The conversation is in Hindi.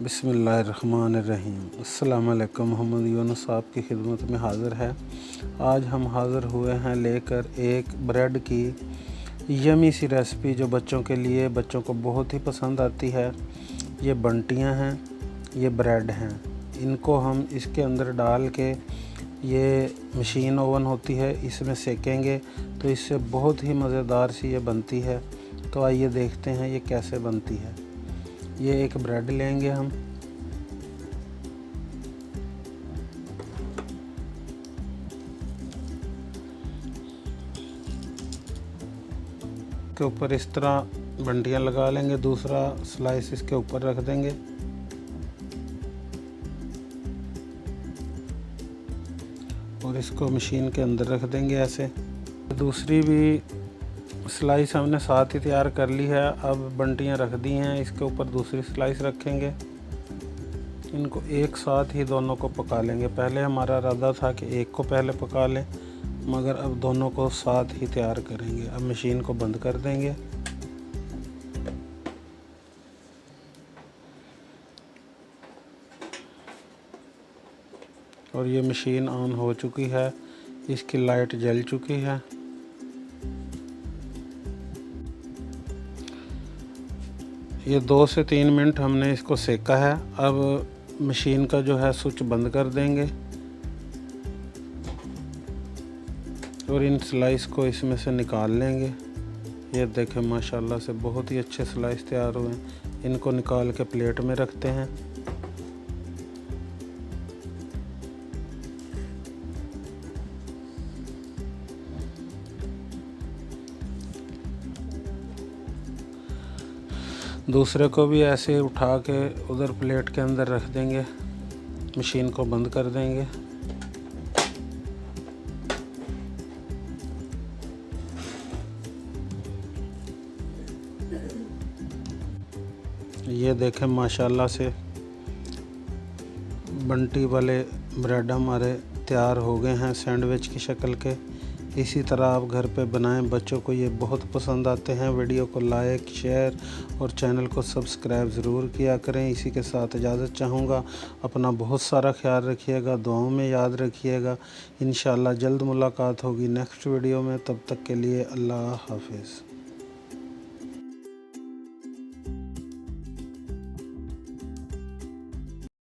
बिस्मिल्लाहिर्रहमानिर्रहीम। अस्सलाम वालेकुम। मोहम्मद यूनुस आपकी खिदमत में हाज़िर है। आज हम हाज़िर हुए हैं लेकर एक ब्रेड की यमी सी रेसिपी जो बच्चों को बहुत ही पसंद आती है। ये बंटियां हैं, ये ब्रेड हैं। इनको हम इसके अंदर डाल के, ये मशीन ओवन होती है, इसमें सेकेंगे तो इससे बहुत ही मज़ेदार सी ये बनती है। तो आइए देखते हैं ये कैसे बनती है। ये एक ब्रेड लेंगे हम, के ऊपर इस तरह बंटियां लगा लेंगे, दूसरा स्लाइस इसके ऊपर रख देंगे और इसको मशीन के अंदर रख देंगे ऐसे। दूसरी भी स्लाइस हमने साथ ही तैयार कर ली है। अब बंटियां रख दी हैं, इसके ऊपर दूसरी स्लाइस रखेंगे। इनको एक साथ ही दोनों को पका लेंगे। पहले हमारा इरादा था कि एक को पहले पका लें, मगर अब दोनों को साथ ही तैयार करेंगे। अब मशीन को बंद कर देंगे। और ये मशीन ऑन हो चुकी है, इसकी लाइट जल चुकी है। ये 2 से 3 मिनट हमने इसको सेका है। अब मशीन का जो है स्विच बंद कर देंगे और इन स्लाइस को इसमें से निकाल लेंगे। ये देखें, माशाल्लाह से बहुत ही अच्छे स्लाइस तैयार हुए हैं। इनको निकाल के प्लेट में रखते हैं। दूसरे को भी ऐसे उठा के उधर प्लेट के अंदर रख देंगे। मशीन को बंद कर देंगे। ये देखें, माशाल्लाह से बंटी वाले ब्रेड हमारे तैयार हो गए हैं सैंडविच की शक्ल के। इसी तरह आप घर पे बनाएं, बच्चों को ये बहुत पसंद आते हैं। वीडियो को लाइक, शेयर और चैनल को सब्सक्राइब ज़रूर किया करें। इसी के साथ इजाज़त चाहूँगा। अपना बहुत सारा ख्याल रखिएगा, दुआओं में याद रखिएगा। इंशाअल्लाह जल्द मुलाकात होगी नेक्स्ट वीडियो में। तब तक के लिए अल्लाह हाफिज़।